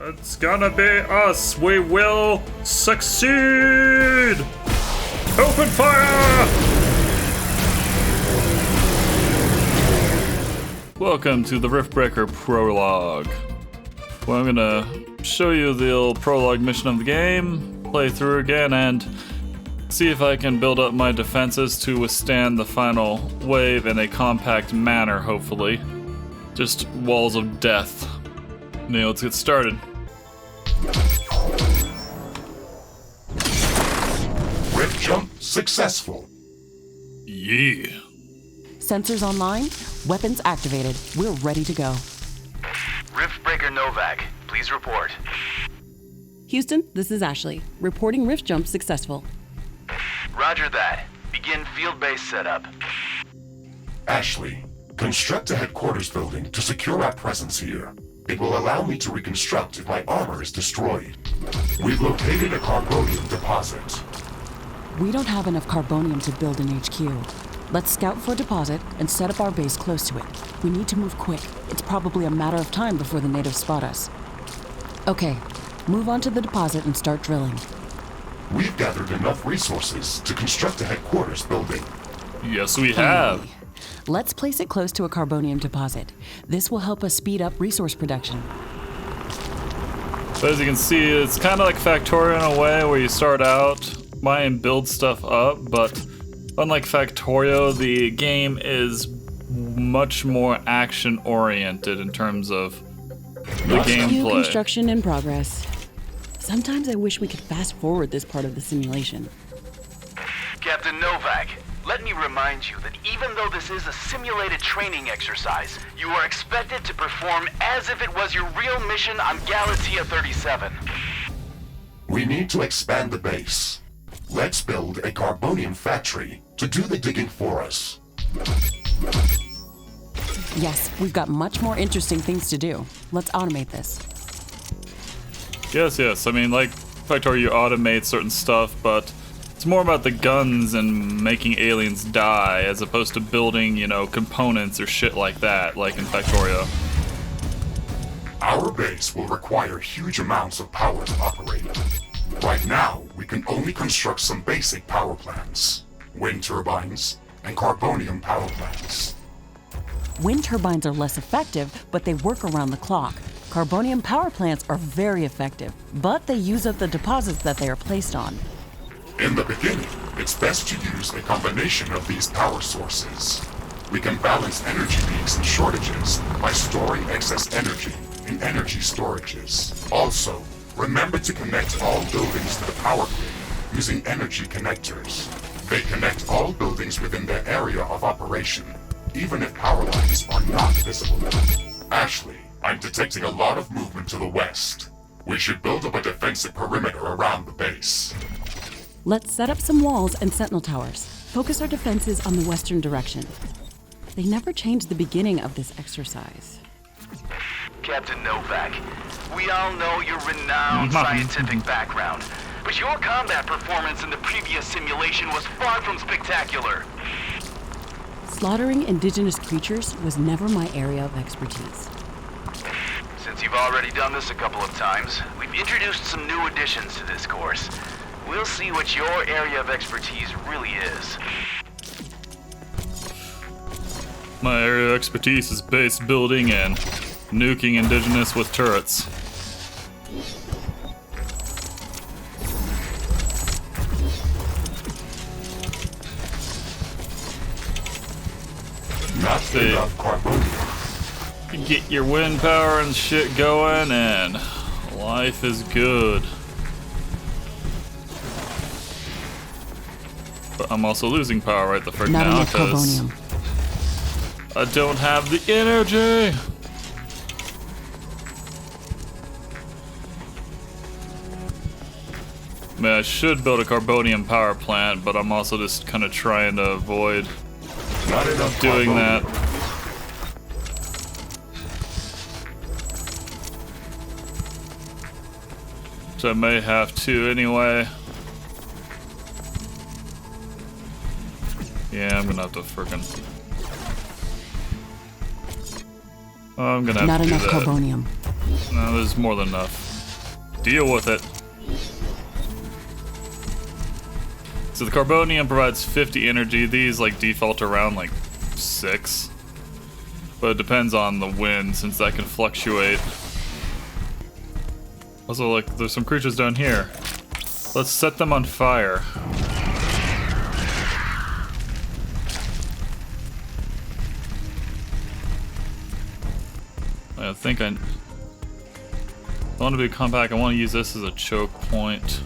It's gonna be us. We will succeed. Open fire! Welcome to the Riftbreaker Prologue. Well, I'm gonna show you the old prologue mission of the game, play through again, and see if I can build up my defenses to withstand the final wave in a compact manner, hopefully. Just walls of death. Now, let's get started. Rift jump successful. Yeah. Sensors online, weapons activated. We're ready to go. Riftbreaker Novak, please report. Houston, this is Ashley, reporting rift jump successful. Roger that. Begin field base setup. Ashley, construct a headquarters building to secure our presence here. It will allow me to reconstruct if my armor is destroyed. We've located a carbonium deposit. We don't have enough carbonium to build an HQ. Let's scout for a deposit and set up our base close to it. We need to move quick. It's probably a matter of time before the natives spot us. Okay, move on to the deposit and start drilling. We've gathered enough resources to construct a headquarters building. Yes, we have. Hey, let's place it close to a carbonium deposit. This will help us speed up resource production. So as you can see, it's kind of like Factorio in a way, where you start out, buy and build stuff up, but unlike Factorio, the game is much more action-oriented in terms of the HQ gameplay. construction in progress. Sometimes I wish we could fast forward this part of the simulation. Captain Novak, let me remind you that even though this is a simulated training exercise, you are expected to perform as if it was your real mission on Galatea 37. We need to expand the base. Let's build a carbonium factory to do the digging for us. Yes, we've got much more interesting things to do. Let's automate this. Yes. I mean, like Factorio, you automate certain stuff, but it's more about the guns and making aliens die, as opposed to building, components or shit like that, like in Factorio. Our base will require huge amounts of power to operate. Right now, we can only construct some basic power plants. Wind turbines and carbonium power plants. Wind turbines are less effective, but they work around the clock. Carbonium power plants are very effective, but they use up the deposits that they are placed on. In the beginning, it's best to use a combination of these power sources. We can balance energy peaks and shortages by storing excess energy in energy storages. Also, remember to connect all buildings to the power grid using energy connectors. They connect all buildings within their area of operation, even if power lines are not visible. Ashley, I'm detecting a lot of movement to the west. We should build up a defensive perimeter around the base. Let's set up some walls and sentinel towers. Focus our defenses on the western direction. They never changed the beginning of this exercise. Captain Novak, we all know your renowned scientific background, but your combat performance in the previous simulation was far from spectacular. Slaughtering indigenous creatures was never my area of expertise. Since you've already done this a couple of times, we've introduced some new additions to this course. We'll see what your area of expertise really is. My area of expertise is base building and nuking indigenous with turrets. Not enough carbonium. Get your wind power and shit going, and life is good. But I'm also losing power right the frick Not now enough because carbonium. I don't have the energy. I mean, I should build a carbonium power plant, but I'm also just kind of trying to avoid Not enough doing carbonium. that. So I may have to anyway. Yeah, I'm gonna have to frickin'. I'm gonna have Not to do enough that. carbonium. No, there's more than enough. Deal with it. So the carbonium provides 50 energy. These like default around like 6. But it depends on the wind since that can fluctuate. Also, like, there's some creatures down here. Let's set them on fire. I think I want to be compact. I want to use this as a choke point.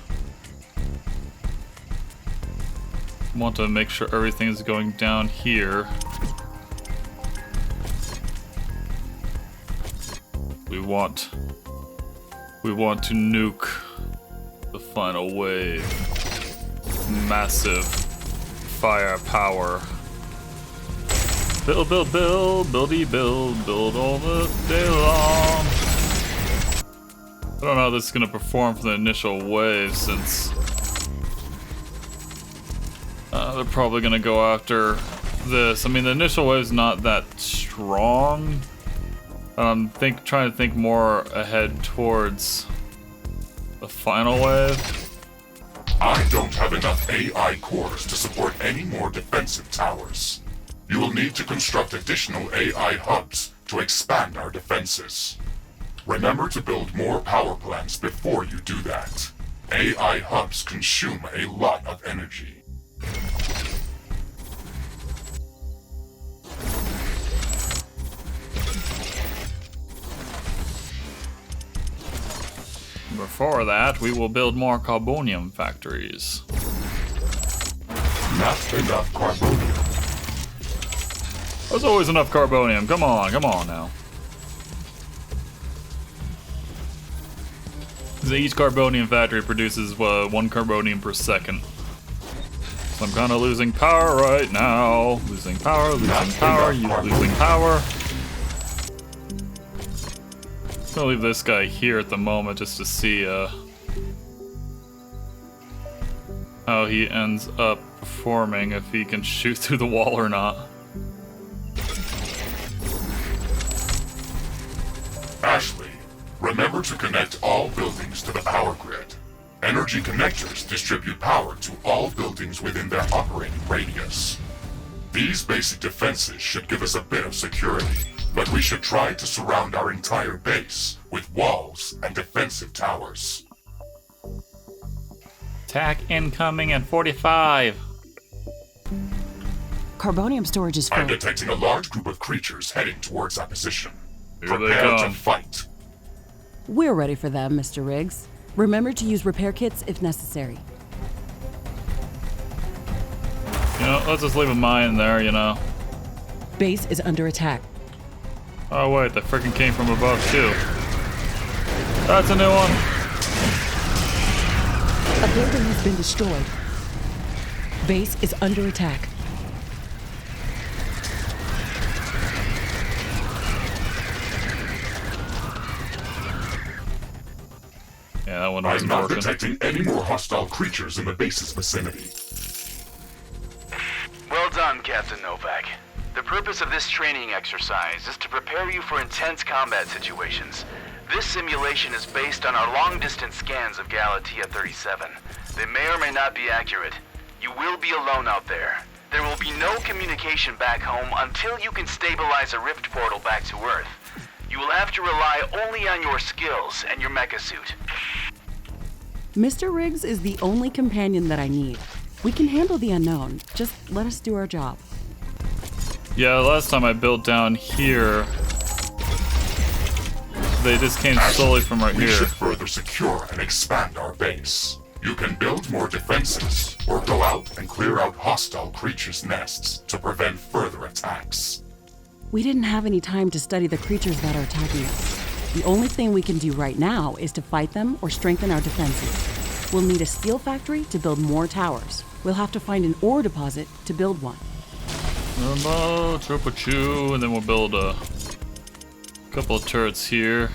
I want to make sure everything is going down here. We want to nuke the final wave. Massive firepower. Build, buildy build all the day long. I don't know how this is gonna perform for the initial wave since they're probably gonna go after this. I mean, the initial wave's not that strong. Trying to think more ahead towards the final wave. I don't have enough AI cores to support any more defensive towers. You will need to construct additional AI hubs to expand our defenses. Remember to build more power plants before you do that. AI hubs consume a lot of energy. Before that, we will build more carbonium factories. Not enough carbonium. There's always enough carbonium. Come on now. So each carbonium factory produces 1 carbonium per second. So I'm kind of losing power right now. Losing power, losing power. I'm gonna leave this guy here at the moment just to see how he ends up performing, if he can shoot through the wall or not. Ashley, remember to connect all buildings to the power grid. Energy connectors distribute power to all buildings within their operating radius. These basic defenses should give us a bit of security, but we should try to surround our entire base with walls and defensive towers. Attack incoming at 45. Carbonium storage is full. I'm detecting a large group of creatures heading towards our position. Here they Prepare to come. fight. We're ready for them, Mr. Riggs. Remember to use repair kits if necessary. You know, let's just leave a mine there, you know. Base is under attack. Oh wait, that freaking came from above too. That's a new one. A building has been destroyed. Base is under attack. Yeah, that one I'm wasn't not working. detecting any more hostile creatures in the base's vicinity. Well done, Captain Novak. The purpose of this training exercise is to prepare you for intense combat situations. This simulation is based on our long-distance scans of Galatea 37. They may or may not be accurate. You will be alone out there. There will be no communication back home until you can stabilize a rift portal back to Earth. You will have to rely only on your skills and your mecha suit. Mr. Riggs is the only companion that I need. We can handle the unknown. Just let us do our job. Yeah, last time I built down here, they just came slowly from right We here. should further secure and expand our base. You can build more defenses, or go out and clear out hostile creatures' nests to prevent further attacks. We didn't have any time to study the creatures that are attacking us. The only thing we can do right now is to fight them or strengthen our defenses. We'll need a steel factory to build more towers. We'll have to find an ore deposit to build one. Triple chew, and then we'll build a couple of turrets here.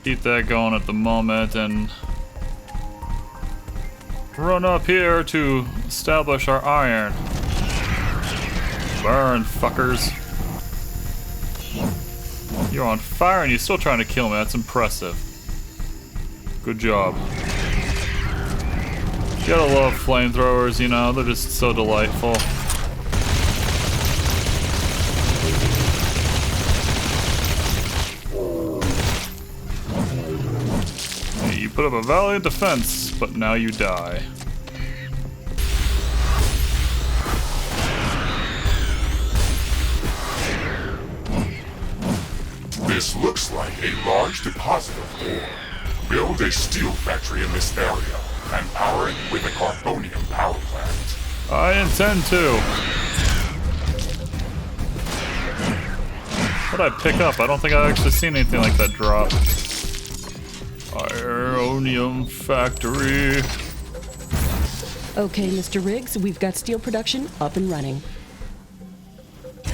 Keep that going at the moment, and run up here to establish our iron. Burn, fuckers. You're on fire and you're still trying to kill me. That's impressive. Good job. You gotta love flamethrowers, you know, they're just so delightful. Hey, you put up a valiant defense, but now you die. This looks like a large deposit of ore. Build a steel factory in this area and power it with a carbonium power plant. I intend to. What'd I pick up? I don't think I've actually seen anything like that drop. Ironium factory. Okay, Mr. Riggs, we've got steel production up and running.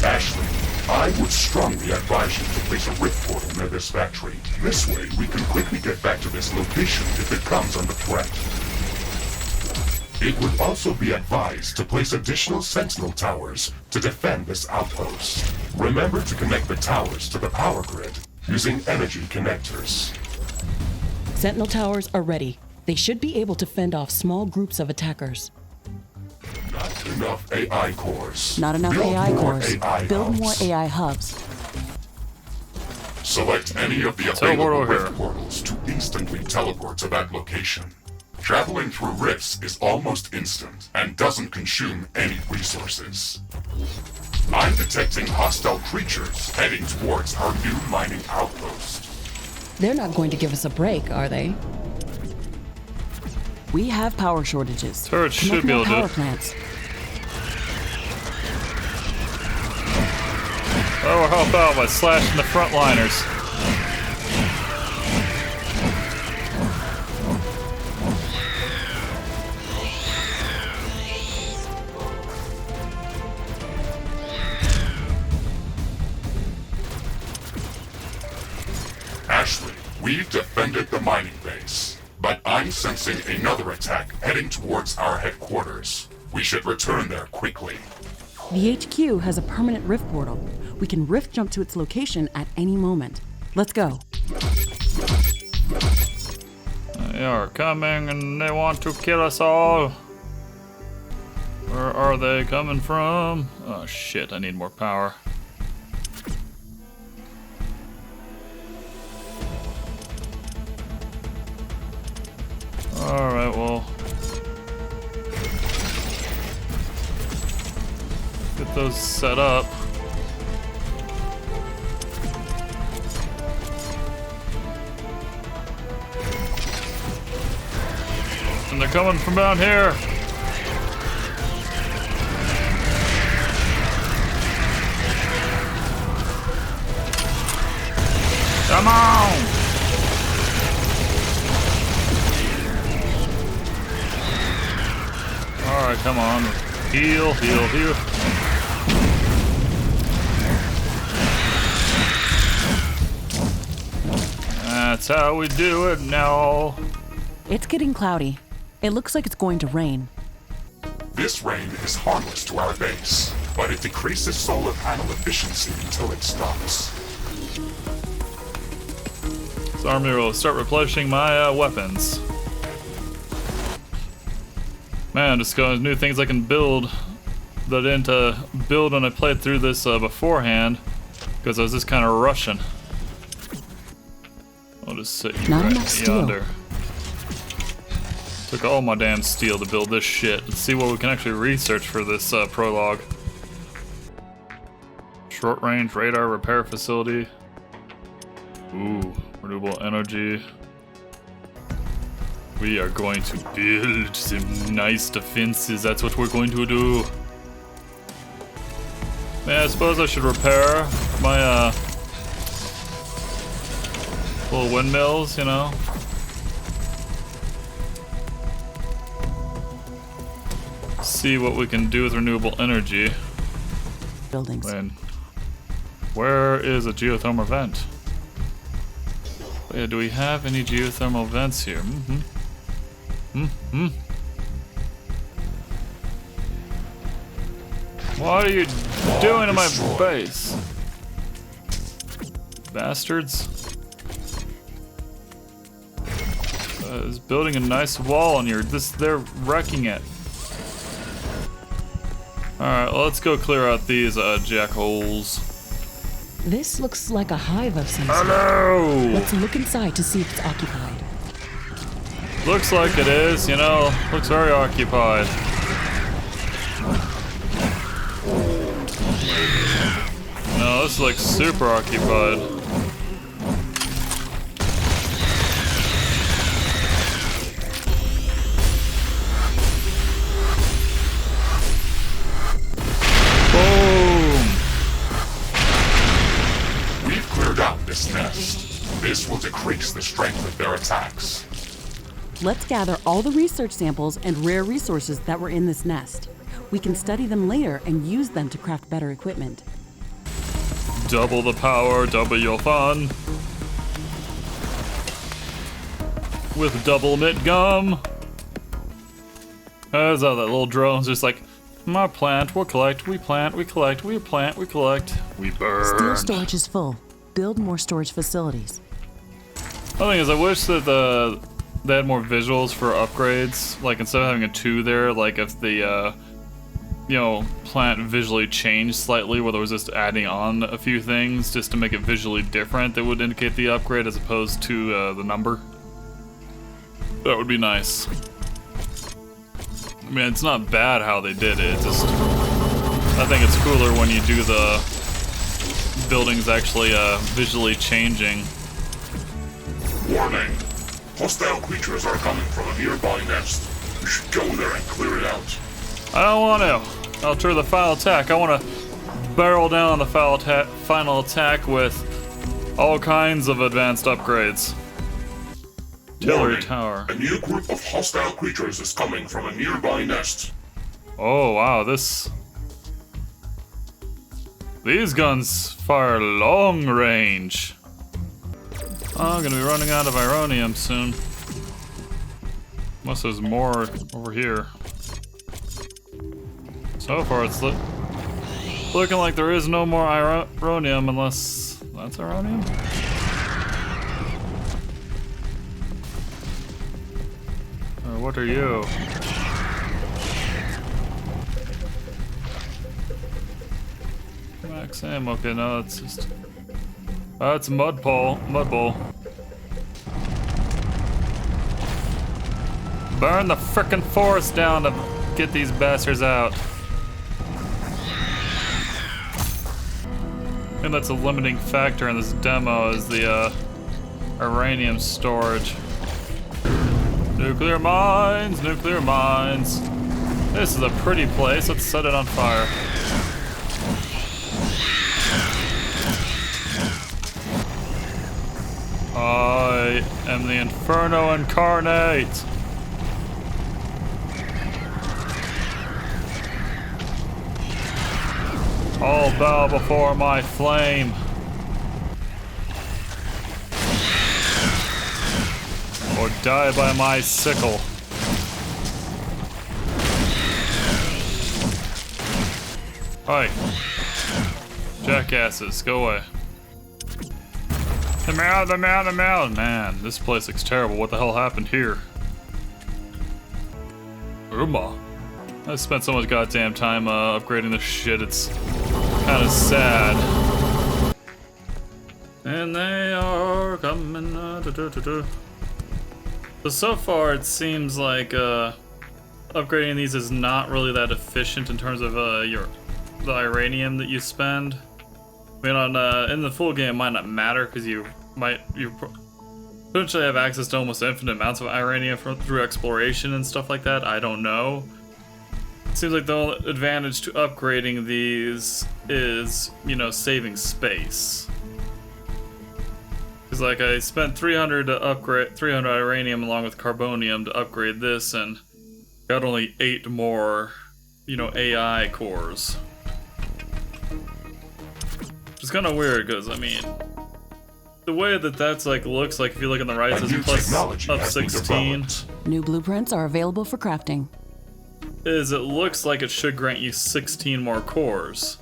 Ashley, I would strongly advise you to place a rift portal near this factory. This way, we can quickly get back to this location if it comes under threat. It would also be advised to place additional sentinel towers to defend this outpost. Remember to connect the towers to the power grid using energy connectors. Sentinel towers are ready. They should be able to fend off small groups of attackers. Not enough AI cores. Not enough Build AI more cores. AI Build hubs. more AI hubs. Select any of the available rift portals to instantly teleport to that location. Traveling through rifts is almost instant and doesn't consume any resources. I'm detecting hostile creatures heading towards our new mining outpost. They're not going to give us a break, are they? We have power shortages. Turrets should Connect be more able to. power plants. Oh, we'll help out by slashing the frontliners. Ashley, we've defended the mining base, but I'm sensing another attack heading towards our headquarters. We should return there quickly. The HQ has a permanent rift portal. We can rift jump to its location at any moment. Let's go. They are coming and they want to kill us all. Where are they coming from? Oh shit, I need more power. Alright, well. Get those set up. And they're coming from down here. Come on! Alright, come on. Heal, heal, heal. That's how we do it now. It's getting cloudy. It looks like it's going to rain. This rain is harmless to our base, but it decreases solar panel efficiency until it stops. This army will start replenishing my weapons. Man, just going new things I can build that I didn't build when I played through this beforehand, because I was just kind of rushing. I'll just sit you Not right enough steel. yonder. Took all my damn steel to build this shit. Let's see what we can actually research for this prologue. Short range radar repair facility. Ooh, renewable energy. We are going to build some nice defenses. That's what we're going to do. Man, I suppose I should repair my little windmills, you know. See what we can do with renewable energy. Buildings. And where is a geothermal vent? Oh, yeah, do we have any geothermal vents here? What are you doing to my base? Bastards. Is building a nice wall on your. They're wrecking it. Alright, well, let's go clear out these jackholes. This looks like a hive of some sort. Hello! Let's look inside to see if it's occupied. Looks like it is, you know, looks very occupied. No, this looks super occupied. Boom! We've cleared out this nest. This will decrease the strength of their attacks. Let's gather all the research samples and rare resources that were in this nest. We can study them later and use them to craft better equipment. Double the power, double your fun. With double mint gum. How's that little drone's just like, my plant, we'll collect, we plant, we collect, we plant, we collect, we burn. Steel storage is full. Build more storage facilities. The thing is, I wish that they had more visuals for upgrades. Like, instead of having a 2 there, like if the, you know, plant visually changed slightly, where there was just adding on a few things just to make it visually different that would indicate the upgrade as opposed to the number. That would be nice. I mean, it's not bad how they did it, it's just, I think it's cooler when you do the buildings actually visually changing. Warning! Hostile creatures are coming from a nearby nest. You should go there and clear it out. I don't want to. I'll try the final attack. I want to barrel down on the final attack with all kinds of advanced upgrades. Artillery tower. A new group of hostile creatures is coming from a nearby nest. Oh wow, these guns fire long range. Oh, I'm gonna be running out of ironium soon. Unless there's more over here. So far it's looking like there is no more ironium unless that's ironium? Or what are you? Max ammo, okay, no, it's just... That's mud bowl. Burn the frickin' forest down to get these bastards out. And that's a limiting factor in this demo is the uranium storage. Nuclear mines, nuclear mines. This is a pretty place, let's set it on fire. I am the Inferno incarnate. All bow before my flame. Or die by my sickle. Hi. Jackasses, go away. I'm out. Man, this place looks terrible. What the hell happened here? Urma. I spent so much goddamn time upgrading this shit, it's kind of sad. And they are coming. So far, it seems like upgrading these is not really that efficient in terms of the uranium that you spend. I mean, in the full game, it might not matter because you potentially have access to almost infinite amounts of uranium through exploration and stuff like that. I don't know. It seems like the only advantage to upgrading these is, you know, saving space. Because like I spent 300 to upgrade 300 uranium along with carbonium to upgrade this, and got only 8 more, you know, AI cores. It's kind of weird because I mean, the way that that's like looks like if you look on the right, it says plus up 16. New blueprints are available for crafting. It looks like it should grant you 16 more cores,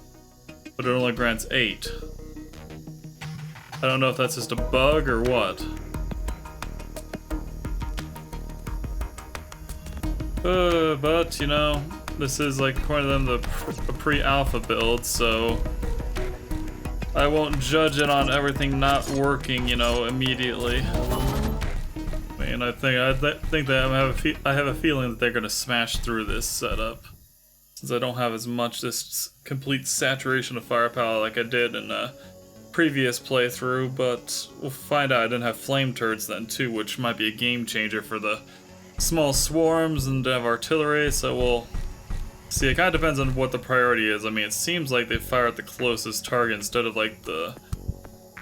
but it only grants 8. I don't know if that's just a bug or what. But, you know, this is, like, according to them, a pre-alpha build, so I won't judge it on everything not working, you know, immediately. I mean, I think that I have a feeling that they're gonna smash through this setup, since I don't have as much this complete saturation of firepower like I did in a previous playthrough. But we'll find out. I didn't have flame turrets then too, which might be a game changer for the small swarms and have artillery. So we'll see. It kind of depends on what the priority is. I mean, it seems like they fire at the closest target instead of like the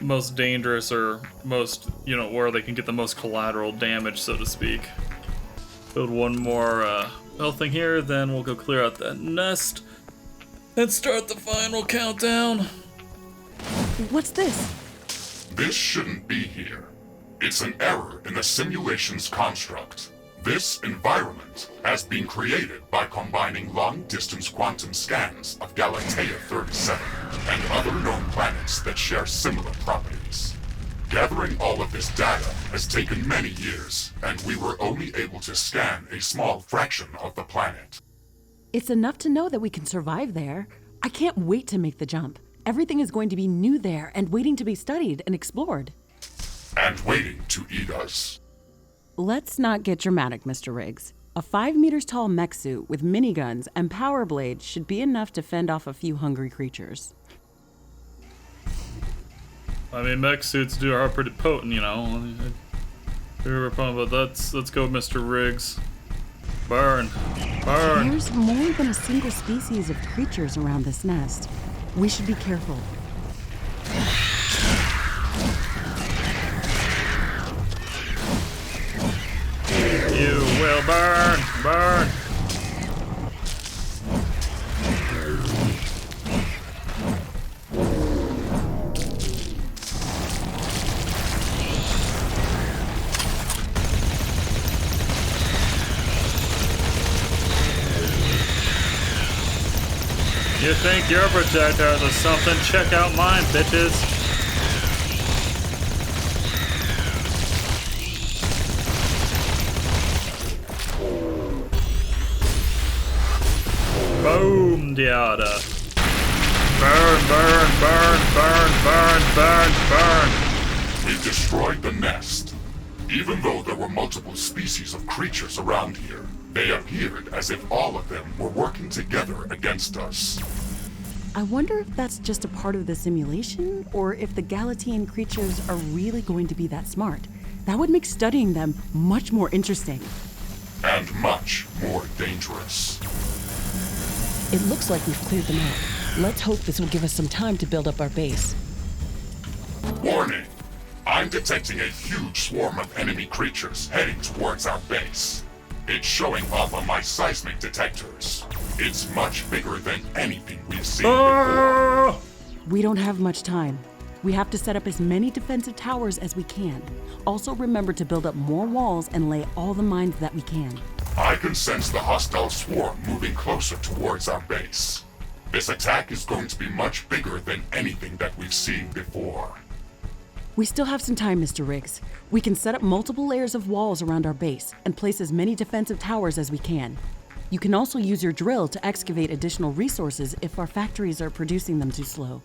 most dangerous or most, you know, where they can get the most collateral damage, so to speak. Build one more health thing here, then we'll go clear out that nest and start the final countdown. What's this? This shouldn't be here. It's an error in the simulation's construct. This environment has been created by combining long-distance quantum scans of Galatea 37 and other known planets that share similar properties. Gathering all of this data has taken many years, and we were only able to scan a small fraction of the planet. It's enough to know that we can survive there. I can't wait to make the jump. Everything is going to be new there and waiting to be studied and explored. And waiting to eat us. Let's not get dramatic, Mr. Riggs. A 5 meters tall mech suit with miniguns and power blades should be enough to fend off a few hungry creatures. I mean, mech suits are pretty potent, you know. We were talking about that. Let's go, Mr. Riggs. Burn. Burn. There's more than a single species of creatures around this nest. We should be careful. You will burn. Burn. You think your projectiles are something? Check out mine, bitches. Boom, Diada. Burn, burn, burn, burn, burn, burn, burn. We destroyed the nest. Even though there were multiple species of creatures around here, they appeared as if all of them were working together against us. I wonder if that's just a part of the simulation, or if the Galatean creatures are really going to be that smart. That would make studying them much more interesting. And much more dangerous. It looks like we've cleared them out. Let's hope this will give us some time to build up our base. Warning! I'm detecting a huge swarm of enemy creatures heading towards our base. It's showing up on my seismic detectors. It's much bigger than anything we've seen before. We don't have much time. We have to set up as many defensive towers as we can. Also remember to build up more walls and lay all the mines that we can. I can sense the hostile swarm moving closer towards our base. This attack is going to be much bigger than anything that we've seen before. We still have some time, Mr. Riggs. We can set up multiple layers of walls around our base and place as many defensive towers as we can. You can also use your drill to excavate additional resources if our factories are producing them too slow.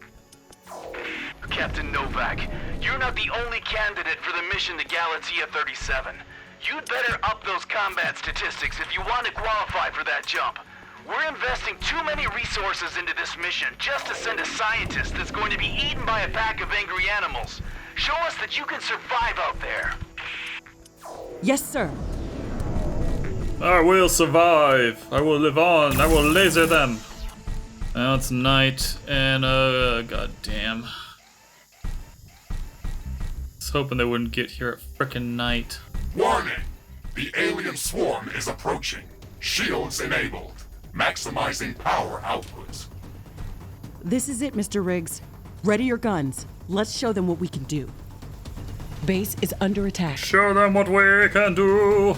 Captain Novak, you're not the only candidate for the mission to Galatea 37. You'd better up those combat statistics if you want to qualify for that jump. We're investing too many resources into this mission just to send a scientist that's going to be eaten by a pack of angry animals. Show us that you can survive out there. Yes, sir. I will survive. I will live on. I will laser them. Now it's night, and goddamn. I was hoping they wouldn't get here at frickin' night. Warning! The alien swarm is approaching. Shields enabled. Maximizing power output. This is it, Mr. Riggs. Ready your guns. Let's show them what we can do. Base is under attack. Show them what we can do.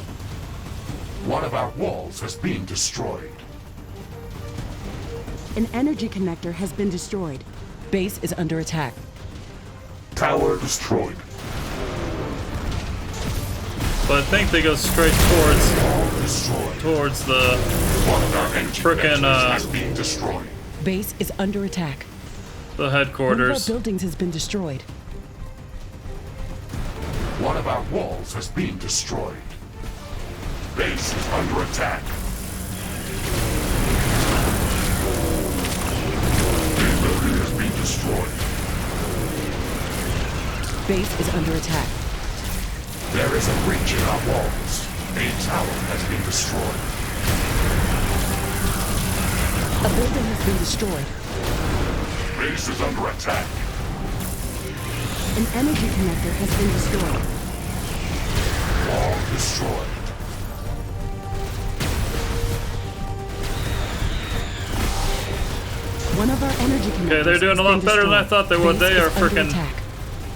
One of our walls has been destroyed. An energy connector has been destroyed. Base is under attack. Tower destroyed. But I think they go straight All destroyed. towards the One of our energy Frickin', vectors has been destroyed. Base is under attack. the One of our headquarters. buildings has been destroyed. One of our walls has been destroyed. Base is under attack. Main building has been destroyed. Base is under attack. There is a breach in our walls. A tower has been destroyed. A building has been destroyed. Base is under attack. An energy connector has been destroyed. Wall destroyed. One of our energy connectors. Okay, they're doing a has lot been better than I destroyed. thought they would. Base They are is under freaking. attack.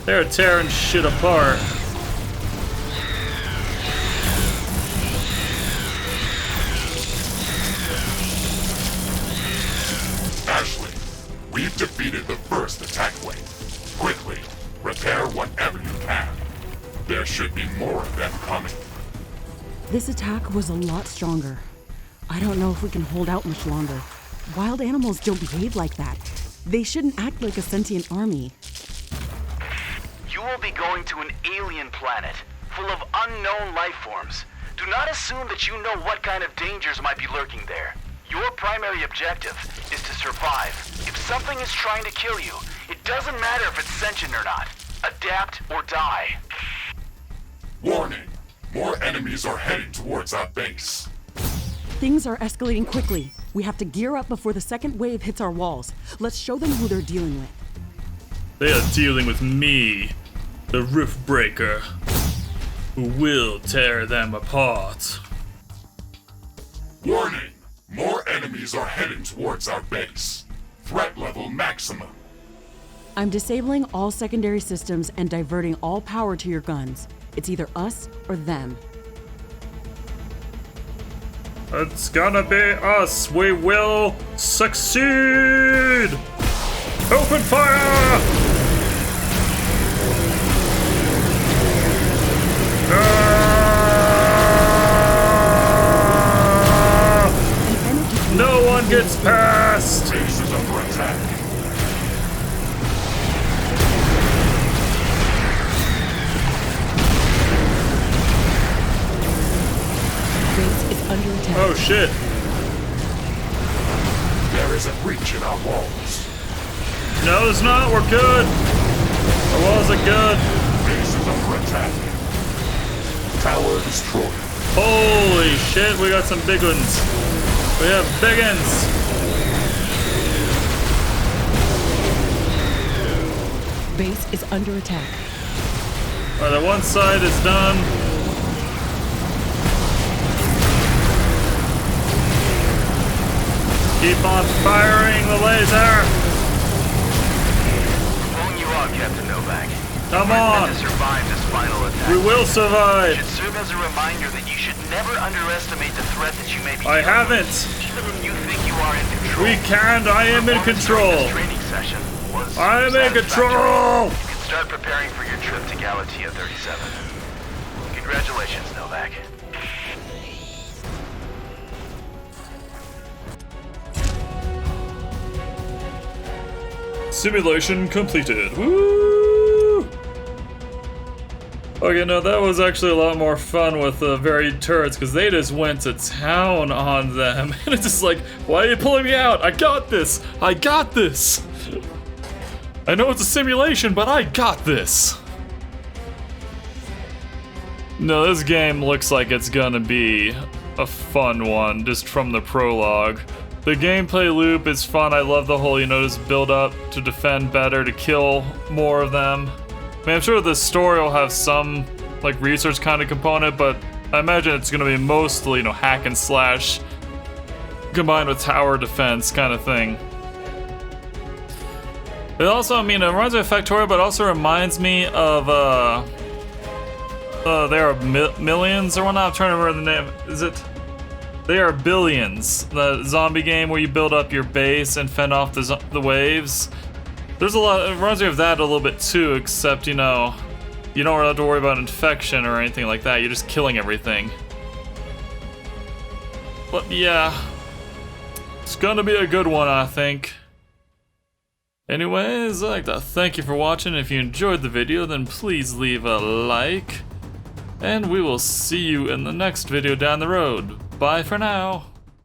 They're tearing shit apart. Ashley, we've defeated the first attack wave. Quickly, repair whatever you can. There should be more of them coming. This attack was a lot stronger. I don't know if we can hold out much longer. Wild animals don't behave like that. They shouldn't act like a sentient army. You will be going to an alien planet full of unknown life forms. Do not assume that you know what kind of dangers might be lurking there. Your primary objective is to survive. If something is trying to kill you, it doesn't matter if it's sentient or not. Adapt or die. Warning! More enemies are heading towards our base. Things are escalating quickly. We have to gear up before the second wave hits our walls. Let's show them who they're dealing with. They are dealing with me, the Riftbreaker, who will tear them apart. Warning! More enemies are heading towards our base. Threat level maximum. I'm disabling all secondary systems and diverting all power to your guns. It's either us or them. It's gonna be us. We will succeed. Open fire! No one gets past. Base is under attack. Base is under attack. Oh shit. There is a breach in our walls. No, there's not. We're good. Our walls are good. Base is under attack. Tower destroyed. Holy shit, we got some big ones. We have big ones. Base is under attack. Alright, the one side is done. Keep on firing the laser. Pulling you out, Captain Novak. Come We're on. meant to survive this final attack. We will It survive. should serve as a reminder that you should never underestimate the threat that you may be I dealing haven't. with. Even when you think you are in control. We can't. I am in Performance during control. this training session was I am in satisfactory. control. You can start preparing for your trip to Galatea 37. Congratulations, Novak. Simulation completed. Woo! Okay, no, that was actually a lot more fun with the varied turrets because they just went to town on them. And it's just like, why are you pulling me out? I got this. I got this. I know it's a simulation, but I got this. No, this game looks like it's gonna be a fun one just from the prologue. The gameplay loop is fun. I love the whole, just build up to defend better, to kill more of them. I mean, I'm sure the story will have some, research kind of component, but I imagine it's gonna be mostly, hack and slash combined with tower defense kind of thing. It also, it reminds me of Factorio, but it also reminds me of, there are millions or whatnot. I'm trying to remember the name. Is it? They Are Billions, the zombie game where you build up your base and fend off the waves. There's a lot, it reminds me of that a little bit too, except, you know, you don't have to worry about infection or anything like that, you're just killing everything. But yeah, it's gonna be a good one, I think. Anyways, I'd like to thank you for watching. If you enjoyed the video, then please leave a like. And we will see you in the next video down the road. Bye for now.